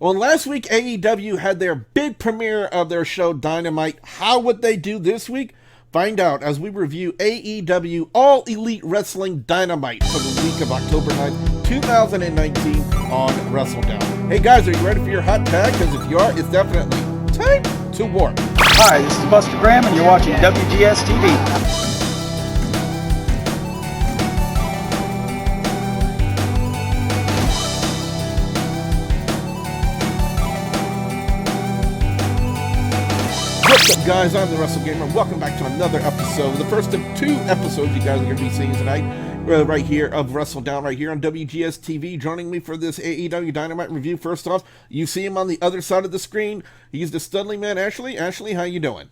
Well, last week AEW had their big premiere of their show Dynamite. How would they do this week? Find out as we review AEW All Elite Wrestling Dynamite for the week of October 9th, 2019 on WrestleDOWN. Hey guys, are you ready for your hot tag? Because if you are, it's definitely time to warp. Hi, this is Buster Graham and you're watching WGS-TV. What's up, guys? I'm the Wrestle Gamer. Welcome back to another episode, the first of two episodes you guys are going to be seeing tonight, right here of WrestleDOWN, right here on WGS-TV. Joining me for this AEW Dynamite review. First off, you see him on the other side of the screen. He's the Studley Man, Ashley. Ashley, how you doing?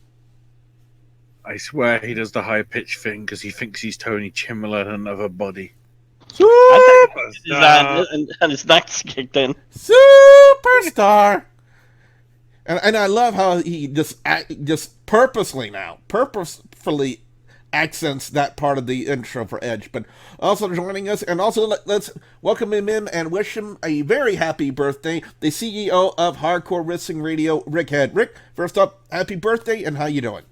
I swear he does the high-pitched thing because he thinks he's Tony Chimela in another body. And his neck's kicked in. Superstar! And I love how he just purposefully accents that part of the intro for Edge. But also joining us, and also let's welcome him in and wish him a very happy birthday, the CEO of Hardcore Wrestling Radio, Rick Head. Rick, first up, happy birthday, and how you doing?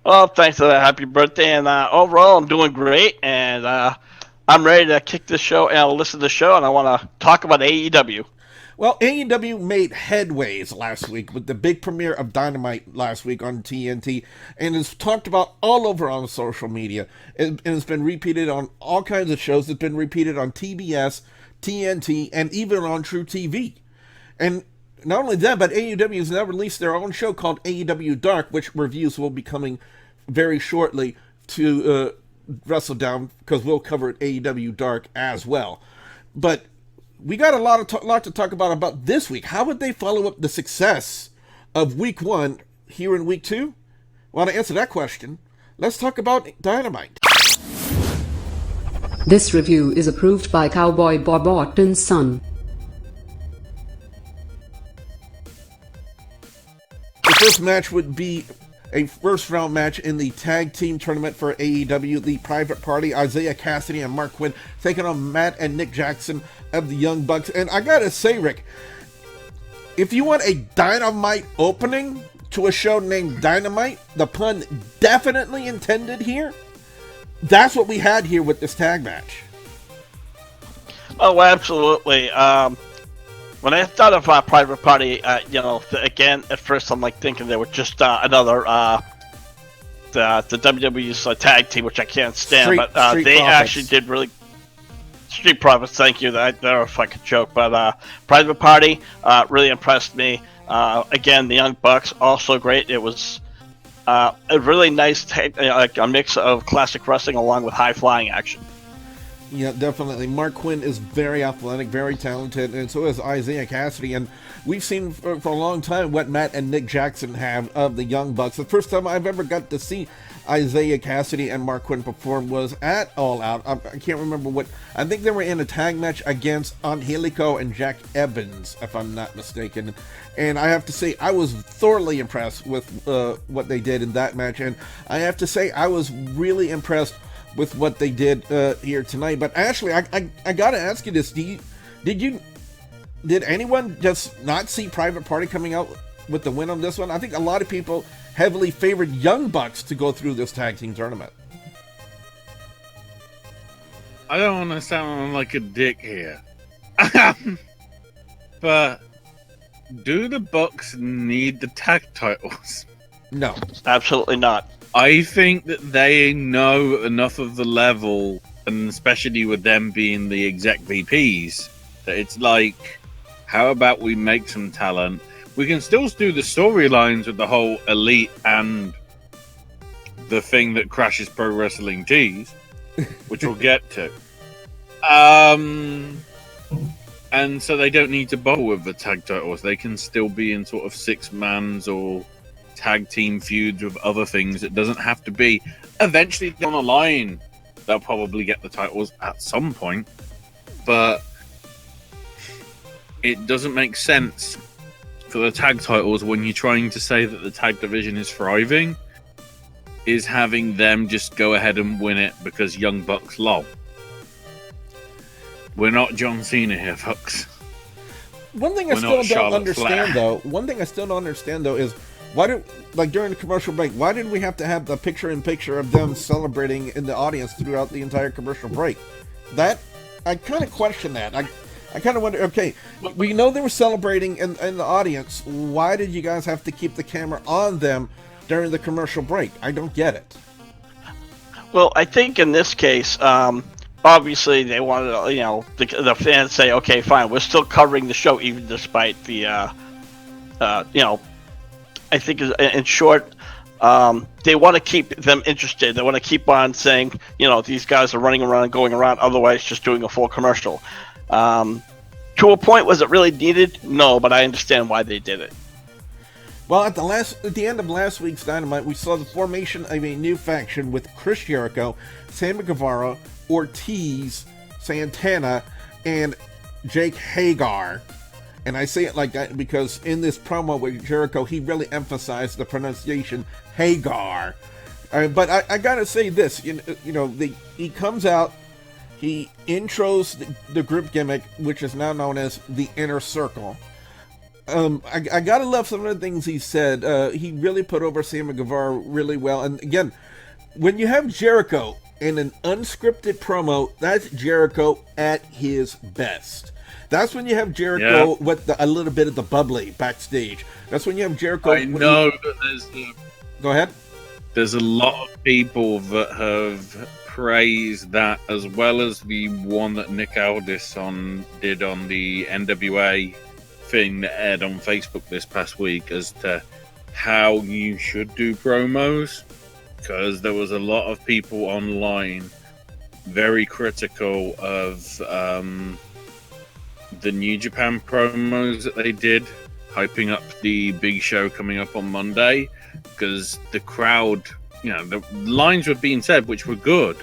Well, thanks for that happy birthday, and overall I'm doing great, and I'm ready to kick this show and listen to the show, and I want to talk about AEW. Well, AEW made headways last week with the big premiere of Dynamite last week on TNT, and it's talked about all over on social media. And it's been repeated on all kinds of shows. It's been repeated on TBS, TNT, and even on True TV. And not only that, but AEW has now released their own show called AEW Dark, which reviews will be coming very shortly to WrestleDOWN, because we'll cover AEW Dark as well. But we got a lot to talk about this week. How would they follow up the success of week one here in week two? Well, to answer that question, let's talk about Dynamite. This review is approved by Cowboy Bob Orton's son. The first match would be a first-round match in the tag team tournament for AEW. The Private Party, Isaiah Cassidy and Marc Quinn, taking on Matt and Nick Jackson of the Young Bucks. And I gotta say, Rick, if you want a Dynamite opening to a show named Dynamite, the pun definitely intended here, that's what we had here with this tag match. Oh, absolutely. When I thought of Private Party, again, at first I'm like thinking they were just another the WWE's tag team, which I can't stand. Street they Profits. actually did really. Street Profits, thank you. They're a fucking joke. But Private Party really impressed me. Again, the Young Bucks also great. It was a really nice a mix of classic wrestling along with high flying action. Yeah, definitely. Marc Quinn is very athletic, very talented, and so is Isaiah Cassidy. And we've seen for a long time what Matt and Nick Jackson have of the Young Bucks. The first time I've ever got to see Isaiah Cassidy and Marc Quinn perform was at All Out. I can't remember what. I think they were in a tag match against Angelico and Jack Evans, if I'm not mistaken. And I have to say, I was thoroughly impressed with what they did in that match. And I have to say, I was really impressed with what they did here tonight. But Ashley, I gotta ask you this: did anyone just not see Private Party coming out with the win on this one? I think a lot of people heavily favored Young Bucks to go through this tag team tournament. I don't want to sound like a dick here, but do the Bucks need the tag titles? No, Absolutely not. I think that they know enough of the level, and especially with them being the exec VPs, that it's like, how about we make some talent? We can still do the storylines with the whole Elite and the thing that crashes Pro Wrestling Tees, which we'll get to. And so they don't need to bother with the tag titles. They can still be in sort of six-mans or tag team feuds with other things. It doesn't have to be. Eventually down the line, they'll probably get the titles at some point, but it doesn't make sense for the tag titles when you're trying to say that the tag division is thriving, is having them just go ahead and win it because Young Bucks lol. We're not John Cena here, folks. One thing I We're still not don't Charlotte understand, Flair. though. One thing I still don't understand, though, is why did, like, during the commercial break, why did we have to have the picture-in-picture of them celebrating in the audience throughout the entire commercial break? That, I kind of question that. I kind of wonder, okay, we know they were celebrating in the audience. Why did you guys have to keep the camera on them during the commercial break? I don't get it. Well, I think in this case, obviously they wanted, the fans say, okay, fine, we're still covering the show even despite the, I think in short, they want to keep them interested. They want to keep on saying, these guys are running around and going around, otherwise just doing a full commercial. To a point, was it really needed? No, but I understand why they did it. Well, at the end of last week's Dynamite, we saw the formation of a new faction with Chris Jericho, Sammy Guevara, Ortiz, Santana, and Jake Hagar. And I say it like that because in this promo with Jericho, he really emphasized the pronunciation Hagar. But I gotta say this, he comes out, he intros the group gimmick, which is now known as the Inner Circle. I gotta love some of the things he said. He really put over Sammy Guevara really well. And again, when you have Jericho in an unscripted promo, that's Jericho at his best. That's when you have Jericho with a little bit of the bubbly backstage. That's when you have Jericho. I know that there's Go ahead. There's a lot of people that have praised that, as well as the one that Nick Aldis did on the NWA thing that aired on Facebook this past week as to how you should do promos, because there was a lot of people online very critical of the New Japan promos that they did, hyping up the big show coming up on Monday, because the crowd, the lines were being said, which were good,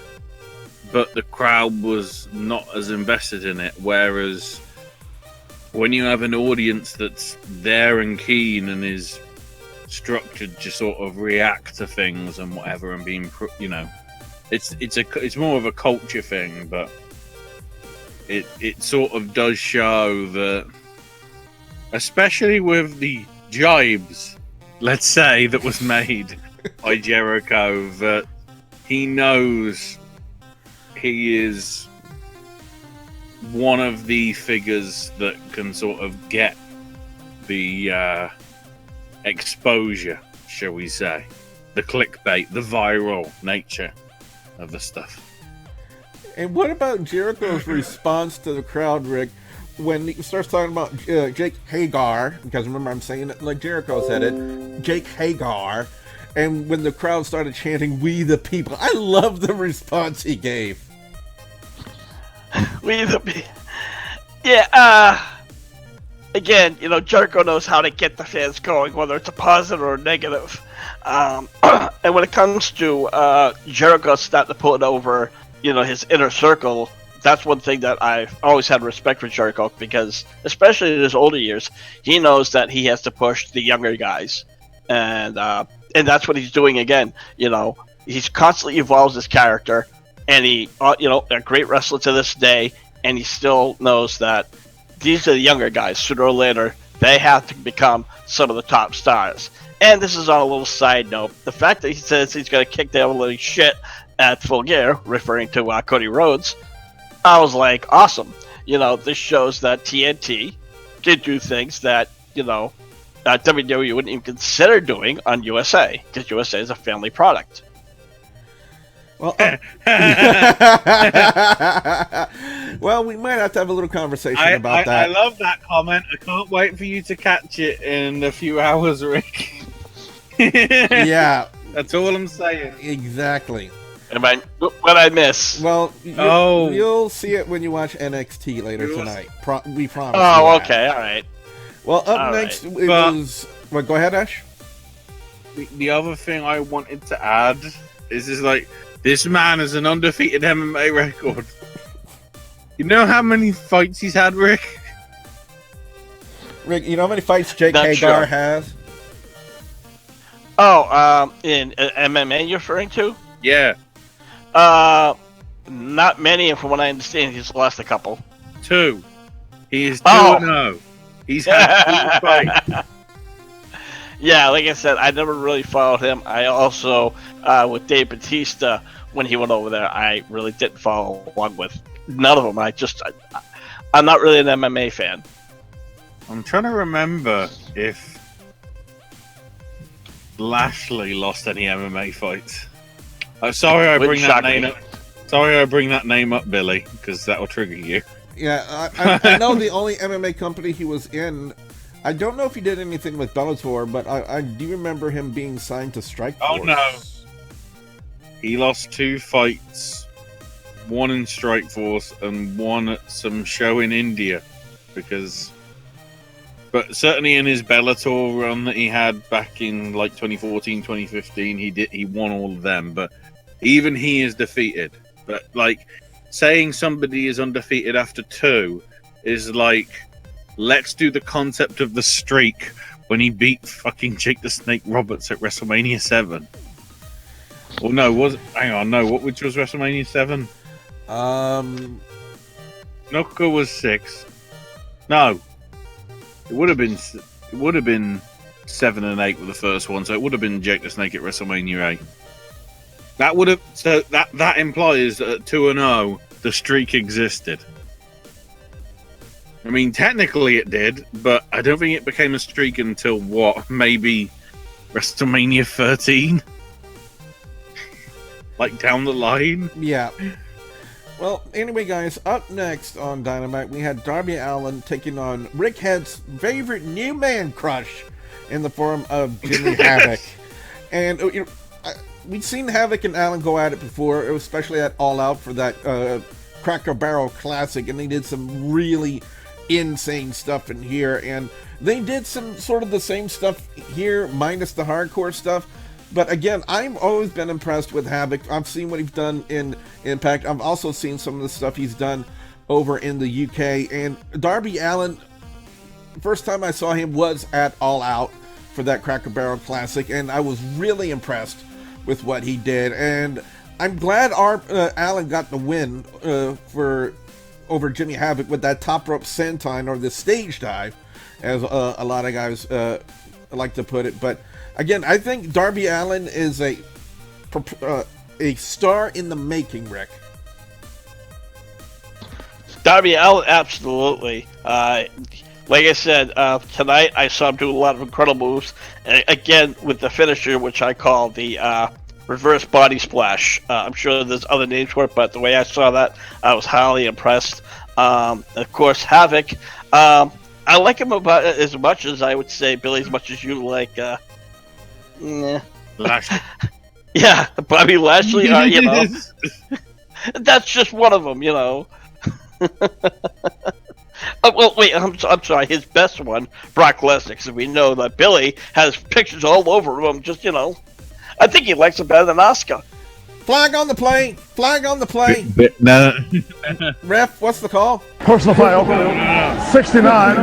but the crowd was not as invested in it. Whereas when you have an audience that's there and keen and is structured to sort of react to things and whatever, and being, it's more of a culture thing, but it sort of does show that, especially with the jibes, let's say, that was made by Jericho, that he knows he is one of the figures that can sort of get the exposure, shall we say, the clickbait, the viral nature of the stuff. And what about Jericho's response to the crowd, Rick, when he starts talking about Jake Hagar, because remember I'm saying it like Jericho said it, Jake Hagar, and when the crowd started chanting, "We the people," I love the response he gave. We the people. Yeah, again, Jericho knows how to get the fans going, whether it's a positive or a negative. And when it comes to Jericho starting to pull it over, his inner circle, that's one thing that I've always had respect for Jericho, because especially in his older years, he knows that he has to push the younger guys, and that's what he's doing again. He's constantly evolves his character, and he, a great wrestler to this day, and he still knows that these are the younger guys. Sooner or later, they have to become some of the top stars. And this is on a little side note: the fact that he says he's going to kick the living shit at Full Gear, referring to Cody Rhodes, I was like, awesome. This shows that TNT did do things that, WWE wouldn't even consider doing on USA, because USA is a family product. Well, well, we might have to have a little conversation about that. I love that comment. I can't wait for you to catch it in a few hours, Rick. Yeah. That's all I'm saying. Exactly. What I miss? Well, you'll see it when you watch NXT later tonight. We promise. Oh, okay, all right. Well, up next was... Well, go ahead, Ash. The other thing I wanted to add is this man has an undefeated MMA record. You know how many fights he's had, Rick? Rick, you know how many fights Jake Hagar has? Oh, in MMA you're referring to? Yeah. Not many, and from what I understand, he's lost a couple. 2. He is 2-0. He's had 2 fights. Yeah, like I said, I never really followed him. I also, with Dave Bautista, when he went over there, I really didn't follow along with none of them. I'm not really an MMA fan. I'm trying to remember if Lashley lost any MMA fights. Sorry I bring that name up. Sorry I bring that name up, Billy, because that will trigger you. Yeah, I know the only MMA company he was in. I don't know if he did anything with Bellator, but I do remember him being signed to Strikeforce. Oh no, he lost 2 fights, one in Strikeforce and one at some show in India, but certainly in his Bellator run that he had back in like 2014, 2015, he won all of them. But even he is defeated. But like saying somebody is undefeated after 2 is like, let's do the concept of the streak when he beat fucking Jake the Snake Roberts at WrestleMania 7. Well, no, which was WrestleMania 7? Snuka was 6. No, it would have been 7 and 8 with the first one, so it would have been Jake the Snake at WrestleMania 8. That implies that at 2-0 the streak existed. I mean, technically it did, but I don't think it became a streak until maybe WrestleMania 13? Like down the line? Yeah. Well, anyway, guys, up next on Dynamite, we had Darby Allin taking on Rick Head's favorite new man crush in the form of Jimmy Havoc. And we'd seen Havoc and Allin go at it before, especially at All Out for that Cracker Barrel Classic, and they did some really insane stuff in here, and they did some sort of the same stuff here minus the hardcore stuff. But again, I've always been impressed with Havoc. I've seen what he's done in Impact. I've also seen some of the stuff he's done over in the UK. And Darby Allin, first time I saw him was at All Out for that Cracker Barrel Classic, and I was really impressed with what he did. And I'm glad Allin got the win over Jimmy Havoc with that top rope senton, or the stage dive, as a lot of guys like to put it. But again, I think Darby Allin is a star in the making, Rick. Darby Allin, absolutely. Like I said, tonight I saw him do a lot of incredible moves. Again, with the finisher, which I call the reverse body splash. I'm sure there's other names for it, but the way I saw that, I was highly impressed. Of course, Havoc. I like him about as much as I would say, Billy, as much as you like. Lashley. Yeah, Bobby Lashley. You know, that's just one of them. You know. Well, wait. I'm sorry. His best one, Brock Lesnar, because we know that Billy has pictures all over him. Just I think he likes it better than Oscar. Flag on the play! Flag on the play! No. Ref, what's the call? Personal foul. 69.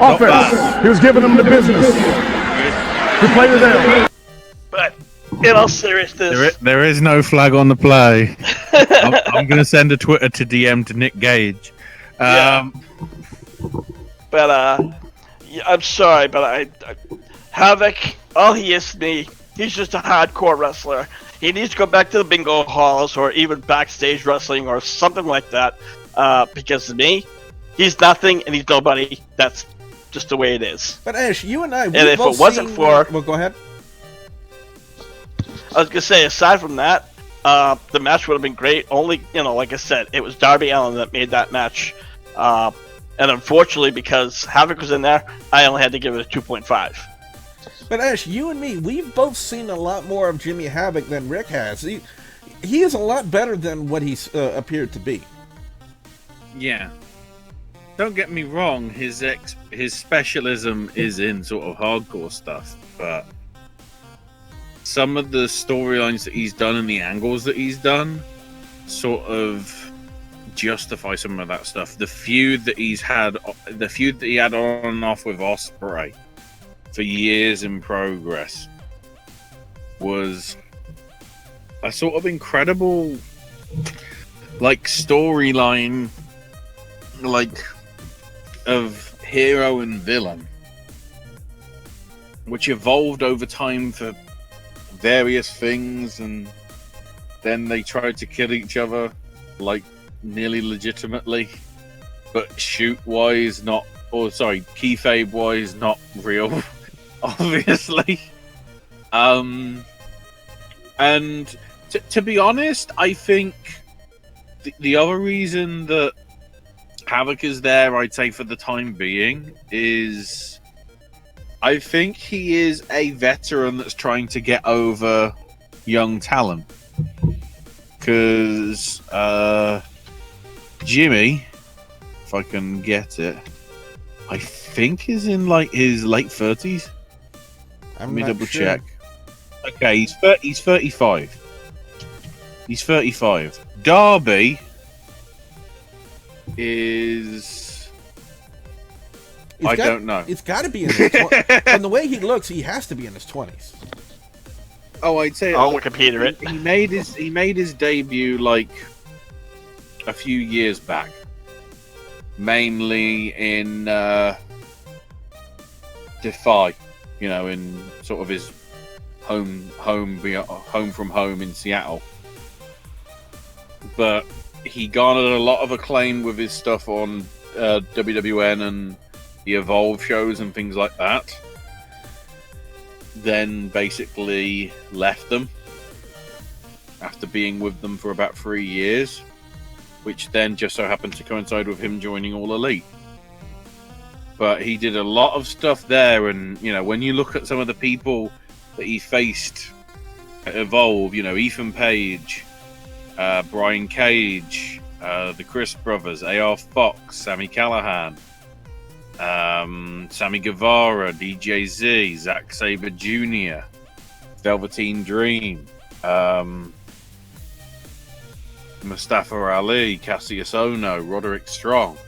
Offense. He was giving them the business. He played it there. But in all seriousness, there is no flag on the play. I'm going to send a Twitter to DM to Nick Gage. Yeah. But I'm sorry, but Havoc, all he is to me, he's just a hardcore wrestler. He needs to go back to the bingo halls or even backstage wrestling or something like that. Because to me, he's nothing and he's nobody. That's just the way it is. But Ash, you and I, and if it wasn't for, well, go ahead. I was gonna say, aside from that, the match would have been great. Only, like I said, it was Darby Allin that made that match. And unfortunately, because Havoc was in there, I only had to give it a 2.5. But Ash, you and me, we've both seen a lot more of Jimmy Havoc than Rick has. He is a lot better than what he's appeared to be. Yeah. Don't get me wrong, his specialism is in sort of hardcore stuff, but some of the storylines that he's done and the angles that he's done sort of justify some of that stuff. The feud that he had on and off with Ospreay for years in progress was a sort of incredible storyline of hero and villain, which evolved over time for various things, and then they tried to kill each other, like nearly legitimately, but shoot-wise, not, or sorry, kayfabe-wise, not real, obviously. And to be honest, I think the other reason that Havoc is there, I'd say for the time being, is I think he is a veteran that's trying to get over young talent. Because Jimmy, if I can get it, I think is in like his late 30s. Let me double check. Okay, he's 35. He's 35. Darby is... I don't know. It's got to be in his 20s. From the way he looks, he has to be in his 20s. Oh, I'd say... I'll Wikipedia it. He made his debut like a few years back. Mainly in Defy, you know, in sort of his home from home in Seattle. But he garnered a lot of acclaim with his stuff on WWN and the Evolve shows and things like that. Then basically left them after being with them for about 3 years, which then just so happened to coincide with him joining All Elite. But he did a lot of stuff there, and you know, when you look at some of the people that he faced at Evolve, you know, Ethan Page, Brian Cage, the Chris Brothers, AR Fox, Sami Callihan, Sammy Guevara, DJ Z, Zack Sabre Jr., Velveteen Dream, Mustafa Ali, Cassius Ono, Roderick Strong.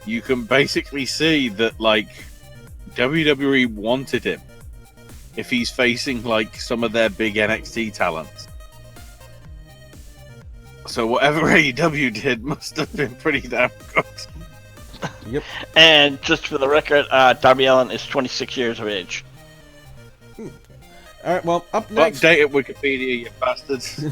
You can basically see that, like, WWE wanted him if he's facing, like, some of their big NXT talents. So whatever AEW did must have been pretty damn good. Yep. And just for the record, Darby Allin is 26 years of age. All right, well, up next... Update at Wikipedia, you bastards.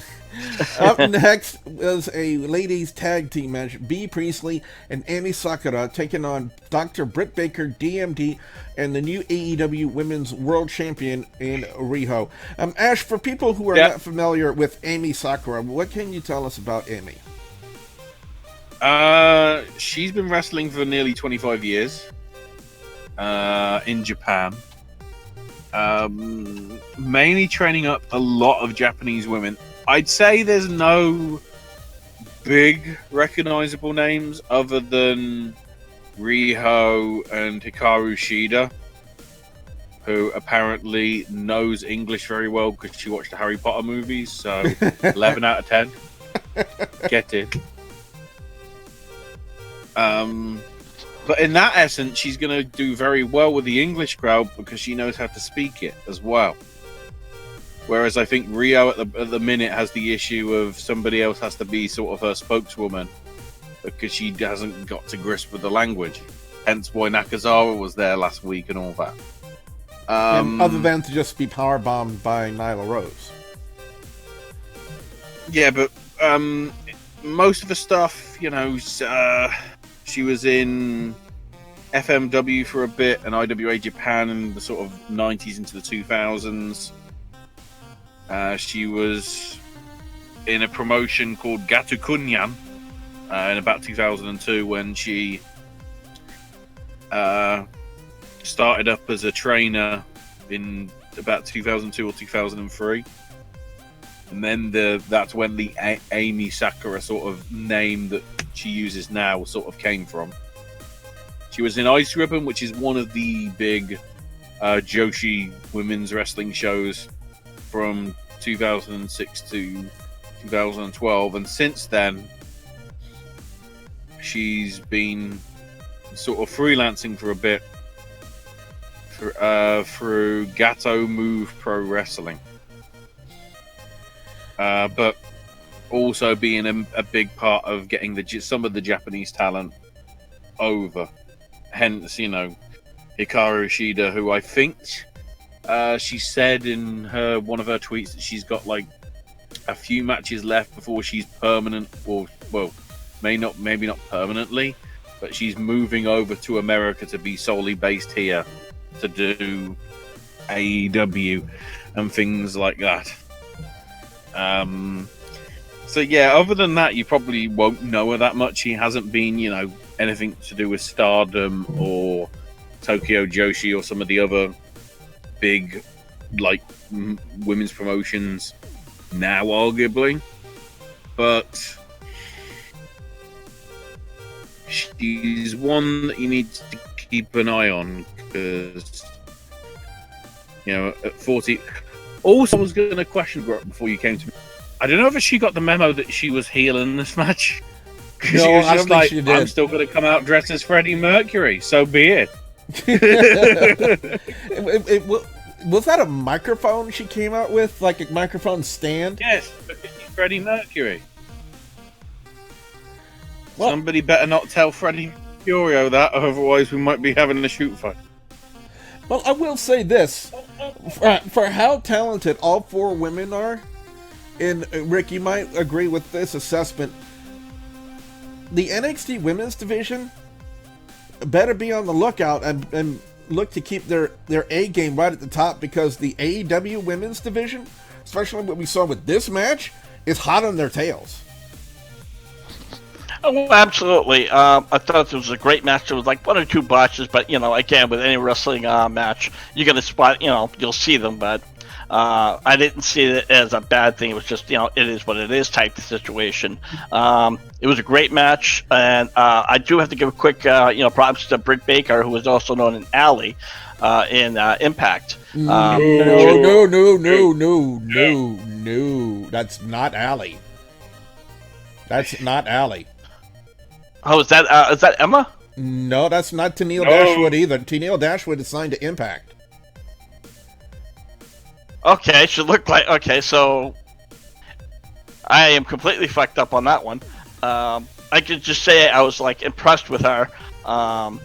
Up next was a ladies tag team match. B. Priestley and Amy Sakura taking on Dr. Britt Baker, DMD, and the new AEW Women's World Champion in Riho. Ash, for people who are not familiar with Amy Sakura, what can you tell us about Amy? She's been wrestling for nearly 25 years in Japan. Mainly training up a lot of Japanese women. I'd say there's no big recognizable names other than Riho and Hikaru Shida, who apparently knows English very well because she watched the Harry Potter movies, so 11 out of 10. Get it. But in that essence, she's going to do very well with the English crowd because she knows how to speak it as well. Whereas I think Riho at the minute has the issue of somebody else has to be sort of her spokeswoman because she hasn't got to grasp with the language. Hence why Nakazawa was there last week and all that. Other than to just be powerbombed by Nyla Rose. Yeah, but most of the stuff, you know, she was in FMW for a bit and IWA Japan in the sort of 90s into the 2000s. She was in a promotion called Gatukunyan in about 2002 when she started up as a trainer in about 2002 or 2003. And then that's when the Amy Sakura sort of name that she uses now sort of came from. She was in Ice Ribbon, which is one of the big Joshi women's wrestling shows from 2006 to 2012, and since then she's been sort of freelancing for a bit through Gato Move Pro Wrestling, but also being a big part of getting some of the Japanese talent over. hence, Hikaru Ishida, who I think she said in one of her tweets that she's got like a few matches left before she's permanent, or well, maybe not permanently, but she's moving over to America to be solely based here to do AEW and things like that. So yeah, other than that, you probably won't know her that much. He hasn't been, anything to do with Stardom or Tokyo Joshi or some of the other big, like, women's promotions now, arguably. But she's one that you need to keep an eye on because, at 40... Also, I was going to question Brooke before you came to me. I don't know if she got the memo that she was heel in this match. Because she was just like, I'm still going to come out dressed as Freddie Mercury. So be it. Was that a microphone she came out with? Like a microphone stand? Yes, Freddie Mercury. Well, somebody better not tell Freddie Mercury that, otherwise we might be having a shoot fight. Well, I will say this. For how talented all four women are, and Rick, you might agree with this assessment, the NXT women's division better be on the lookout and look to keep their A game right at the top, because the AEW women's division, especially what we saw with this match, is hot on their tails. Oh, absolutely. I thought it was a great match. There was like one or two botches, but, again, with any wrestling match, you're going to spot, you'll see them, but I didn't see it as a bad thing. It was just, it is what it is type of situation. It was a great match, and I do have to give a quick, props to Britt Baker, who is also known as Allin in Impact. No. That's not Allin. That's not Allin. Oh, is that Emma? No, that's not Tennille Dashwood either. Tennille Dashwood is signed to Impact. Okay, should look like... Okay, so... I am completely fucked up on that one. I could just say I was, impressed with her. But,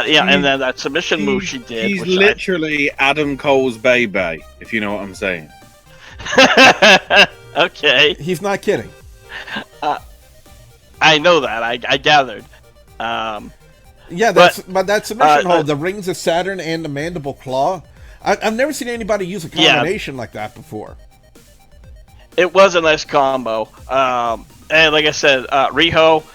yeah, and then that submission move she did... He's literally Adam Cole's baby, if you know what I'm saying. Okay. He's not kidding. I know that. I gathered. But that submission hold, the Rings of Saturn and the Mandible Claw, I've never seen anybody use a combination like that before. It was a nice combo. And like I said, Riho,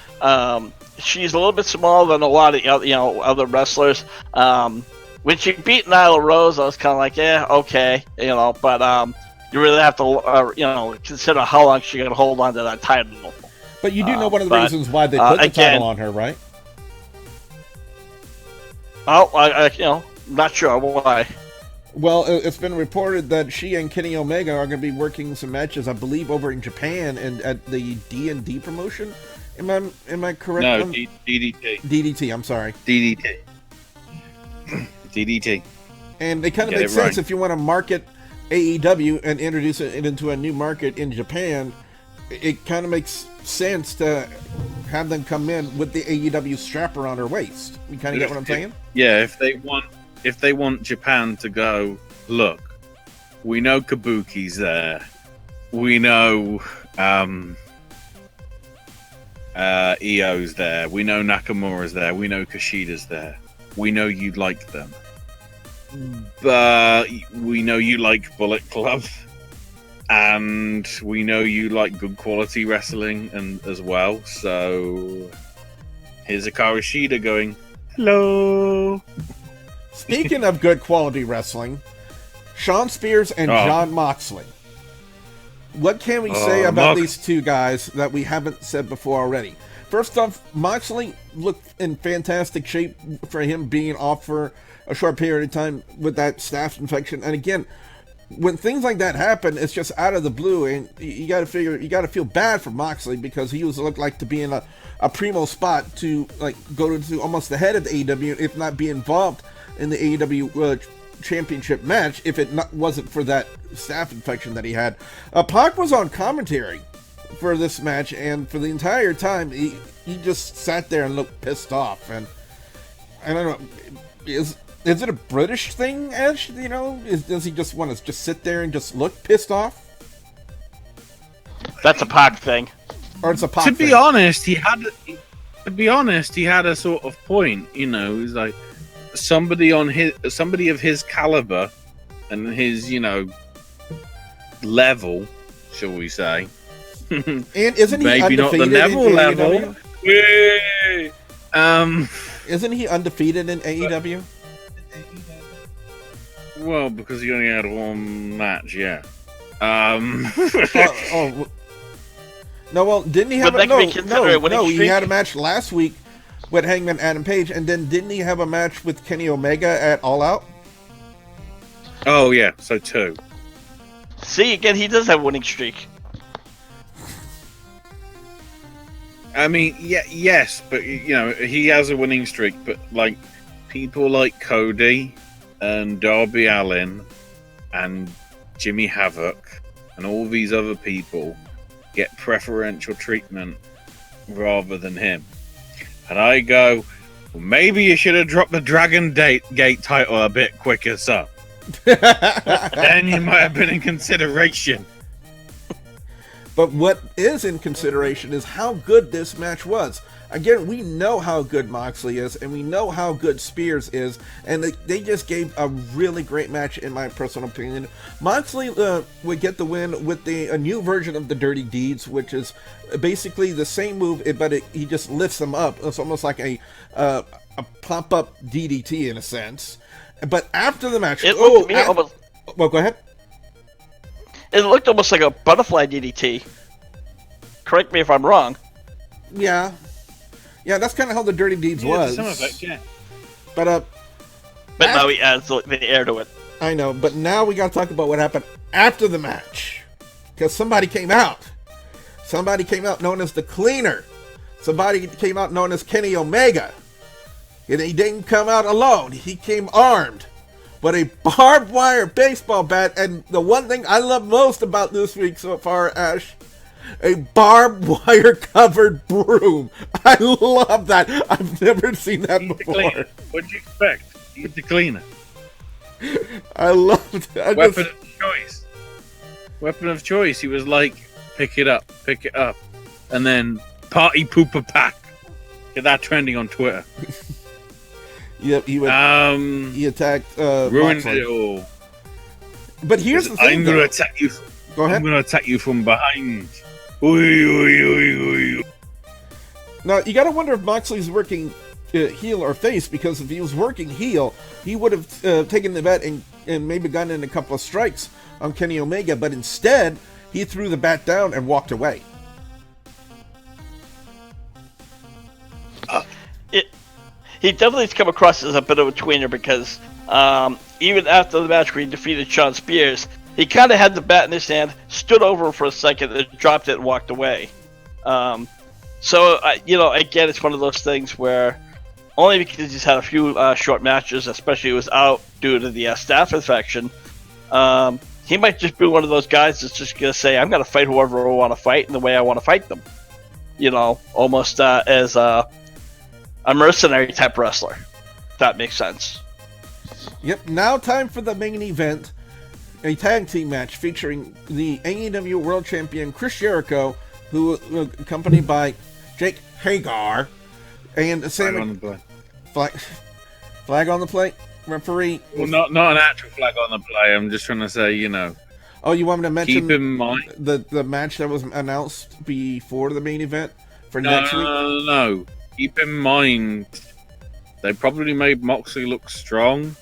she's a little bit smaller than a lot of other wrestlers. When she beat Nyla Rose, I was kind of like, yeah, okay, but you really have to, consider how long she's going to hold on to that title. But you do know one of the reasons why they put the title on her, right? Oh, not sure why. Well, it's been reported that she and Kenny Omega are going to be working some matches, I believe, over in Japan and at the D&D promotion. Am I correct? No, DDT. DDT, I'm sorry. DDT. DDT. And it kind of makes sense if you want to market AEW and introduce it into a new market in Japan. It kind of makes sense to have them come in with the AEW strap around her waist. You kind of get what I'm saying? Yeah, if they want Japan to go, look, we know Kabuki's there, we know Io's there, we know Nakamura's there, we know Kushida's there, we know you like them, but we know you like Bullet Club. And we know you like good quality wrestling and as well, so here's Hikaru Shida going, hello. Speaking of good quality wrestling, Shawn Spears and Jon Moxley. What can we say about these two guys that we haven't said before already? First off, Moxley looked in fantastic shape for him being off for a short period of time with that staph infection. And again, when things like that happen, it's just out of the blue, and you got to feel bad for Moxley, because he looked like to be in a primo spot to go to almost the head of the AEW, if not be involved in the AEW championship match, if it wasn't for that staph infection that he had. Pac was on commentary, for this match, and for the entire time, he just sat there and looked pissed off. And I don't know, is it a British thing, Ash? You know, does he just want to just sit there and just look pissed off? That's a Pac thing. Or it's a Pac To thing? be honest, he had a sort of point. You know, he's like somebody of his caliber and his, you know, level, shall we say? And isn't he maybe not the undefeated Neville in level? AEW? Yay! Isn't he undefeated in AEW? Well, because he only had one match, yeah. No, well, didn't he have But that could be considered a winning he streak. had a match last week with Hangman Adam Page, and then didn't he have a match with Kenny Omega at All Out? Oh yeah, so 2. See, again, he does have a winning streak. I mean, yes, but you know, he has a winning streak. But like people like Cody and Darby Allin and Jimmy Havoc and all these other people get preferential treatment rather than him. And I go, well, maybe you should have dropped the Dragon Gate title a bit quicker, son. Then you might have been in consideration. But what is in consideration is how good this match was. Again, we know how good Moxley is, and we know how good Spears is, and they just gave a really great match, in my personal opinion. Moxley would get the win with a new version of the Dirty Deeds, which is basically the same move, but he just lifts them up. It's almost like a pop-up DDT in a sense. But after the match, Well, go ahead. It looked almost like a butterfly DDT. Correct me if I'm wrong. Yeah, that's kind of how the Dirty Deeds was. Some of it, yeah. But now he adds the air to it. I know, but now we got to talk about what happened after the match, because somebody came out. Somebody came out known as the Cleaner. Somebody came out known as Kenny Omega. And he didn't come out alone. He came armed with a barbed wire baseball bat, and the one thing I love most about this week so far, Ash, a barbed wire covered broom. I love that. I've never seen that before. What'd you expect? He's the Cleaner. I loved it. Weapon of choice. Weapon of choice. He was like, pick it up, and then party pooper pack. Get that trending on Twitter. Yep, he attacked ruined Moxley. it all. But here's the thing, I'm gonna attack you. Go ahead. I'm gonna attack you from behind. Oy. Now you gotta wonder if Moxley's working heel or face, because if he was working heel, he would have taken the bat and maybe gotten in a couple of strikes on Kenny Omega, but instead he threw the bat down and walked away. He definitely has come across as a bit of a tweener, because even after the match where he defeated Shawn Spears, he kind of had the bat in his hand, stood over for a second, and dropped it and walked away. So, again, it's one of those things where only because he's had a few short matches, especially he was out due to the staph infection, he might just be one of those guys that's just going to say, I'm going to fight whoever I want to fight in the way I want to fight them. You know, almost as a mercenary type wrestler. If that makes sense. Yep, now time for the main event. A tag team match featuring the AEW World Champion Chris Jericho, who was accompanied by Jake Hagar and Sammy. Flag on the plate, referee. Well, not an actual flag on the play. I'm just trying to say, you know. Oh, you want me to mention? Keep in mind the match that was announced before the main event for next week. No. Keep in mind, they probably made Moxley look strong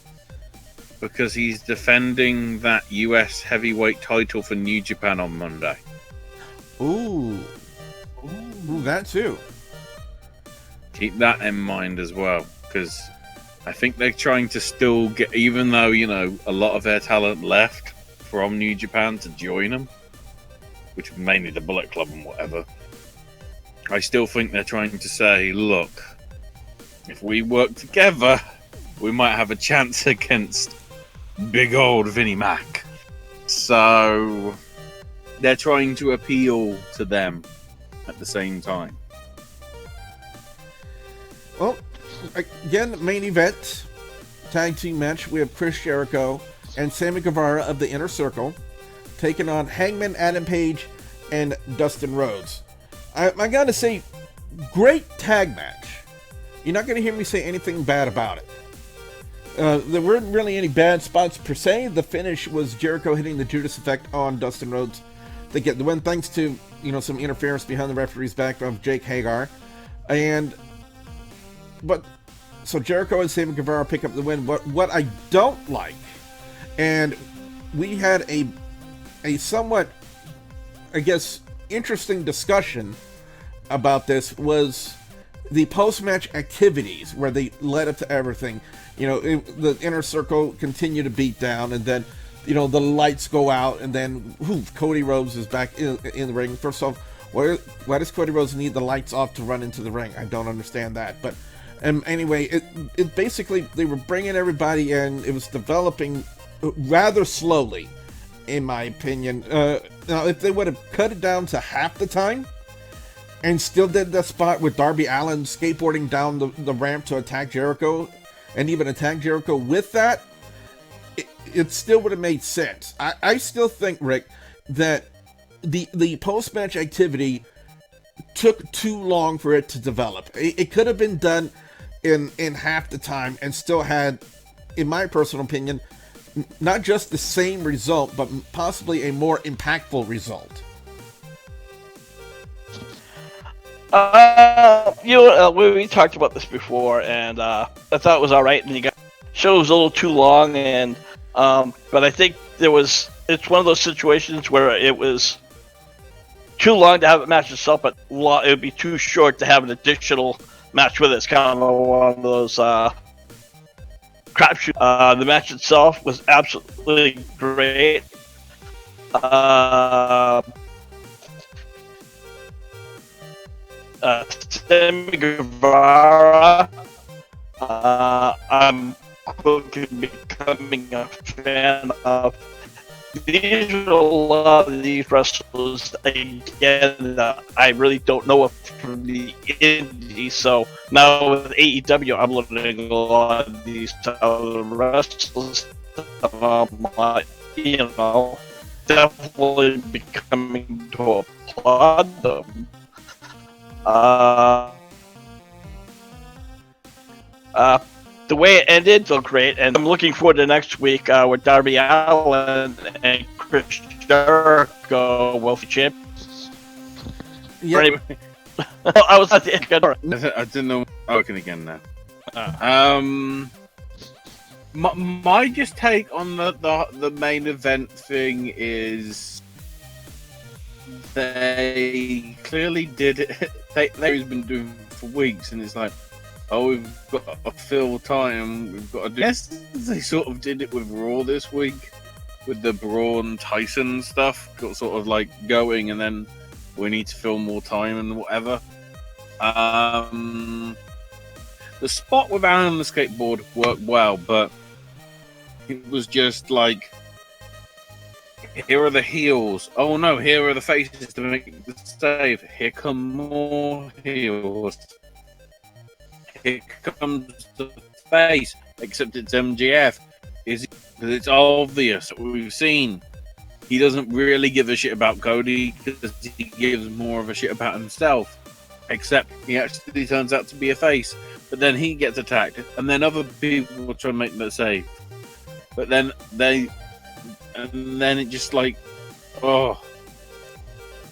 because he's defending that US heavyweight title for New Japan on Monday. Ooh, that too. Keep that in mind as well, because I think they're trying to still get, even though, you know, a lot of their talent left from New Japan to join them, which is mainly the Bullet Club and whatever. I still think they're trying to say, look, if we work together, we might have a chance against big old Vinnie Mac. So, they're trying to appeal to them at the same time. Well, again, main event, tag team match. We have Chris Jericho and Sammy Guevara of the Inner Circle taking on Hangman Adam Page and Dustin Rhodes. I gotta say, great tag match. You're not gonna hear me say anything bad about it. There weren't really any bad spots per se. The finish was Jericho hitting the Judas Effect on Dustin Rhodes to get the win, thanks to some interference behind the referee's back of Jake Hagar, so Jericho and Sammy Guevara pick up the win. What I don't like, and we had a somewhat, I guess, interesting discussion about this, was the post-match activities where they led up to everything. The Inner Circle continue to beat down, and then, the lights go out, and then Cody Rhodes is back in the ring. First off, why does Cody Rhodes need the lights off to run into the ring? I don't understand that. But anyway, it basically, they were bringing everybody in. It was developing rather slowly, in my opinion. Now, if they would have cut it down to half the time and still did that spot with Darby Allin skateboarding down the ramp to attack Jericho, and even attack Jericho with that, it still would have made sense. I still think, Rick, that the post-match activity took too long for it to develop. It could have been done in half the time and still had, in my personal opinion, not just the same result, but possibly a more impactful result. We talked about this before, and I thought it was all right. And the show was a little too long, and but I think it's one of those situations where it was too long to have a match itself, but it would be too short to have an additional match with it. It's kind of one of those crapshoot. The match itself was absolutely great. Sammy Guevara, I'm quickly becoming a fan of. These are a lot of these wrestlers, again, I really don't know from the indies, so now with AEW, I'm learning a lot of these other wrestlers, definitely becoming to applaud them. The way it ended, so great, and I'm looking forward to next week with Darby Allin and Chris Jericho will be champions. Yeah. I was at the end. I didn't know. I'm working again now. My just take on the main event thing is they clearly did it. They've been doing it for weeks, and it's like, oh, we've got to fill time. We've got to do. Yes, they sort of did it with Raw this week, with the Braun Tyson stuff, sort of like going, and then we need to fill more time and whatever. The spot with Alan on the skateboard worked well, but it was just like, here are the heels. Oh no, here are the faces to make the save. Here come more heels. Here comes the face, except it's MJF. It's obvious. We've seen he doesn't really give a shit about Cody because he gives more of a shit about himself. Except he actually turns out to be a face, but then he gets attacked, and then other people will try to make the save. But then it just like, oh,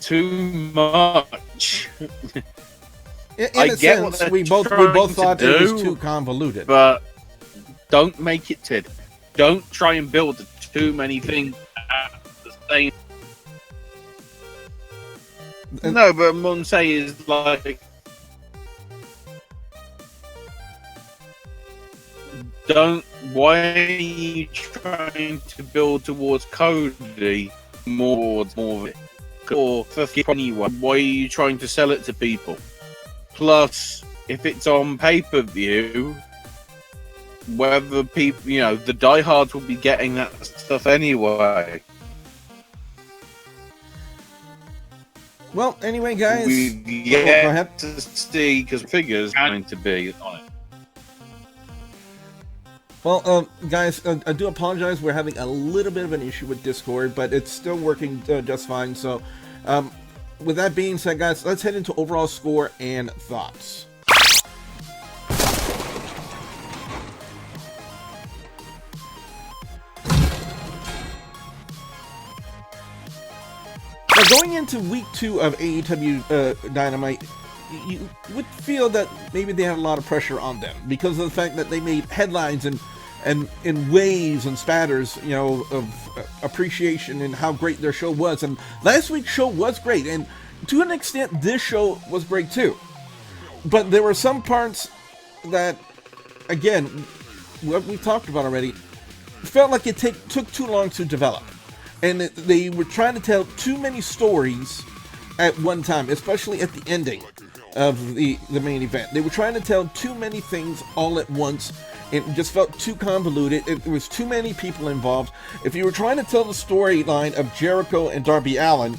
too much. In a sense, we both thought it was too convoluted. But don't make it, Tid. Don't try and build too many things at the same. No, but Monsei is like, why are you trying to build towards Cody more of it? Or for anyone, why are you trying to sell it to people? Plus, if it's on pay-per-view, whether people, the diehards will be getting that stuff anyway. Well, anyway, guys. We go ahead. to see, because figures are going to be on it. Well, guys, I do apologize. We're having a little bit of an issue with Discord, but it's still working just fine. So, with that being said, guys, let's head into overall score and thoughts. Now, going into week 2 of AEW Dynamite, you would feel that maybe they had a lot of pressure on them because of the fact that they made headlines and in waves and spatters, you know, of appreciation and how great their show was. And last week's show was great, and to an extent, this show was great too. But there were some parts that, again, what we talked about already, felt like it took too long to develop. And they were trying to tell too many stories at one time, especially at the ending of the main event. They were trying to tell too many things all at once. It just felt too convoluted. It was too many people involved. If you were trying to tell the storyline of Jericho and Darby Allin,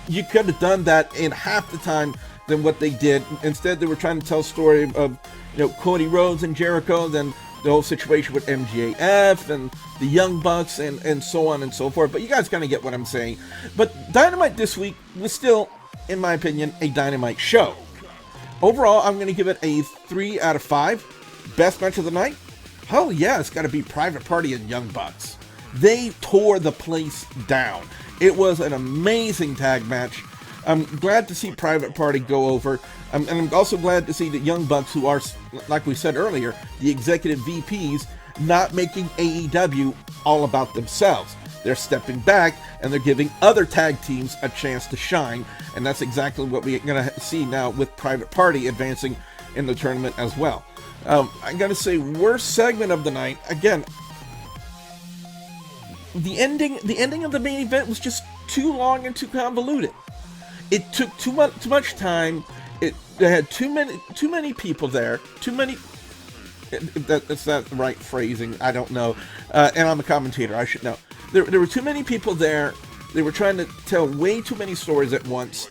you could have done that in half the time than what they did. Instead, they were trying to tell a story of, you know, Cody Rhodes and Jericho, then the whole situation with MJF and the Young Bucks and so on and so forth. But you guys kind of get what I'm saying. But Dynamite this week was still, in my opinion, a Dynamite show. Overall, I'm going to give it a 3 out of 5. Best match of the night? Hell yeah, it's got to be Private Party and Young Bucks. They tore the place down. It was an amazing tag match. I'm glad to see Private Party go over. And I'm also glad to see the Young Bucks, who are, like we said earlier, the executive VPs, not making AEW all about themselves. They're stepping back and they're giving other tag teams a chance to shine. And that's exactly what we're going to see now with Private Party advancing in the tournament as well. I gotta say, worst segment of the night, again, the ending of the main event was just too long and too convoluted. It took too much time. They had too many people there. That's not the right phrasing. I don't know. And I'm a commentator. I should know. There were too many people there. They were trying to tell way too many stories at once.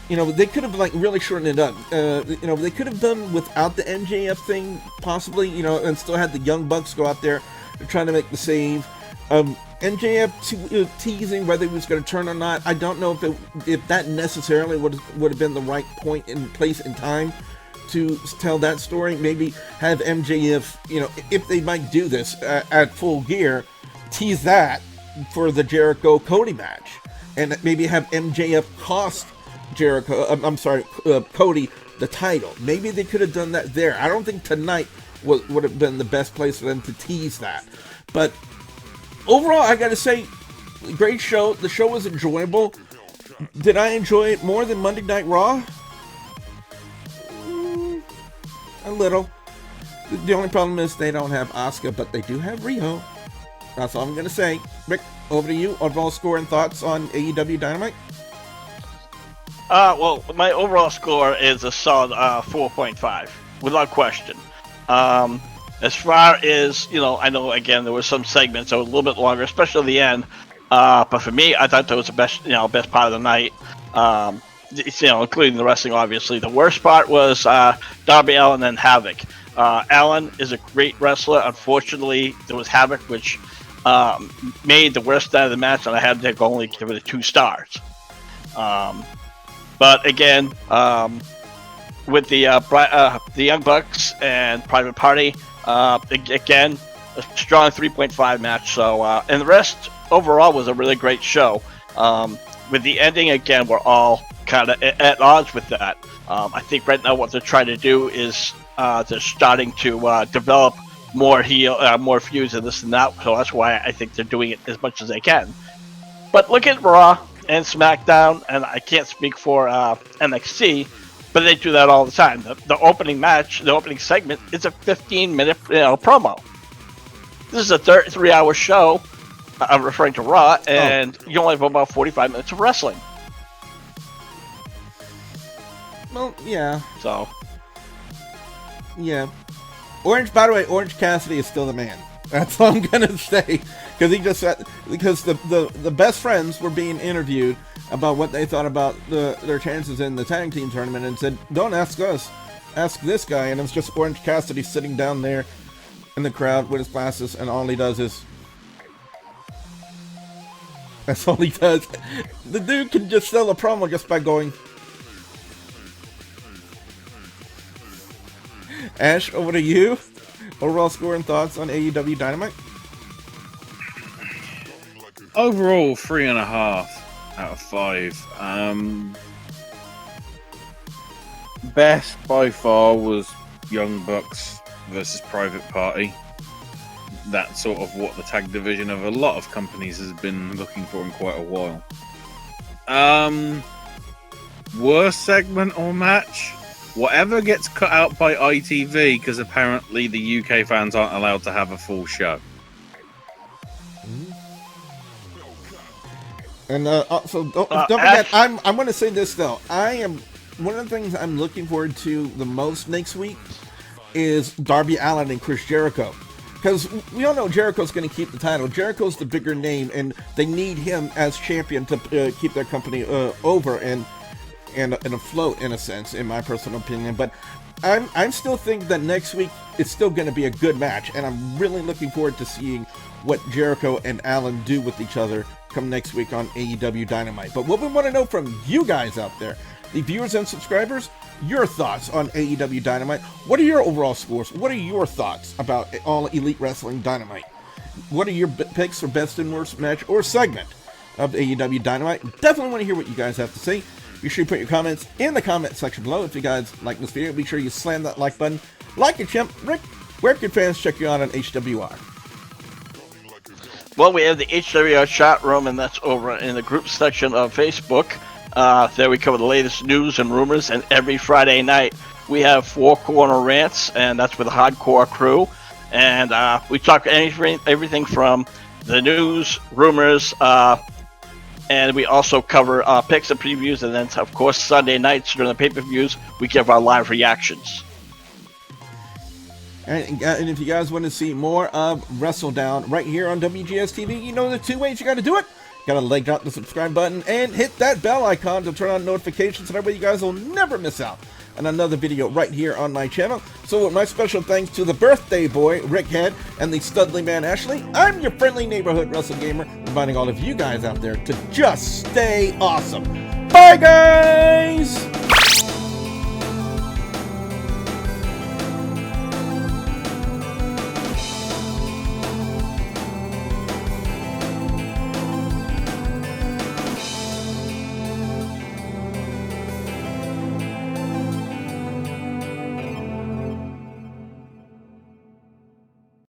You know, they could have really shortened it up. You know, they could have done without the MJF thing, possibly. You know, and still had the Young Bucks go out there trying to make the save. MJF teasing whether he was going to turn or not. I don't know if that necessarily would have been the right point in place in time to tell that story. Maybe have MJF, you know, if they might do this at Full Gear, tease that for the Jericho Cody match, and maybe have MJF cost Cody the title. Maybe they could have done that there. I don't think tonight would have been the best place for them to tease that. But overall, I gotta say, great show. The show was enjoyable. Did I enjoy it more than Monday Night Raw? A little. The only problem is they don't have Asuka, but they do have Riho. That's all I'm gonna say. Rick, over to you. Overall score and thoughts on AEW Dynamite? Well, my overall score is a solid 4.5, without question. As far as, you know, I know, again, there were some segments that were a little bit longer, especially at the end. But for me, I thought that was the best, best part of the night. Including the wrestling, obviously. The worst part was Darby Allin and Havoc. Allin is a great wrestler. Unfortunately, there was Havoc, which made the worst out of the match, and I had to only give it 2 stars. But again, with the Young Bucks and Private Party, again, a strong 3.5 match. So, and the rest overall was a really great show. With the ending, again, we're all kind of at odds with that. I think right now what they're trying to do is they're starting to develop more feuds and this and that. So that's why I think they're doing it as much as they can. But look at Raw and SmackDown, and I can't speak for NXT, but they do that all the time. The opening match, the opening segment, is a 15-minute promo. This is a 3-hour show. I'm referring to Raw, and you only have about 45 minutes of wrestling. Well, yeah. So. Yeah. By the way, Orange Cassidy is still the man. That's all I'm gonna say. Because the best friends were being interviewed about what they thought about their chances in the tag team tournament and said, don't ask us, ask this guy. And it's just Orange Cassidy sitting down there in the crowd with his glasses, and all he does is... That's all he does. The dude can just sell a promo just by going... Ash, over to you. Overall score and thoughts on AEW Dynamite? Overall, 3.5 out of 5. Best by far was Young Bucks versus Private Party. That's sort of what the tag division of a lot of companies has been looking for in quite a while. Worst segment or match? Whatever gets cut out by ITV, because apparently the UK fans aren't allowed to have a full show. And also, don't forget, I'm going to say this though. One of the things I'm looking forward to the most next week is Darby Allin and Chris Jericho. Because we all know Jericho's going to keep the title. Jericho's the bigger name, and they need him as champion to keep their company over and afloat, in a sense, in my personal opinion. But I'm still thinking that next week it's still going to be a good match, and I'm really looking forward to seeing what Jericho and Allin do with each other come next week on AEW Dynamite. But what we want to know from you guys out there, the viewers and subscribers, your thoughts on AEW Dynamite. What are your overall scores? What are your thoughts about All Elite Wrestling Dynamite? What are your picks for best and worst match or segment of AEW Dynamite? Definitely want to hear what you guys have to say. Be sure you put your comments in the comment section below. If you guys like this video, be sure you slam that like button. Like it, champ. Rick, where can fans check you out on HWR? Well, we have the HWR chat room, and that's over in the group section of Facebook. There we cover the latest news and rumors, and every Friday night we have Four Corner Rants, and that's with the hardcore crew. And we talk everything from the news, rumors, and we also cover picks and previews, and then, of course, Sunday nights during the pay-per-views, we give our live reactions. And if you guys want to see more of WrestleDOWN right here on WGS-TV, you know the two ways you got to do it. Got to leg drop the subscribe button and hit that bell icon to turn on notifications, so that way you guys will never miss out on another video right here on my channel. So with my special thanks to the birthday boy, Rick Head, and the studly man, Ashley, I'm your friendly neighborhood wrestling gamer, reminding all of you guys out there to just stay awesome. Bye, guys!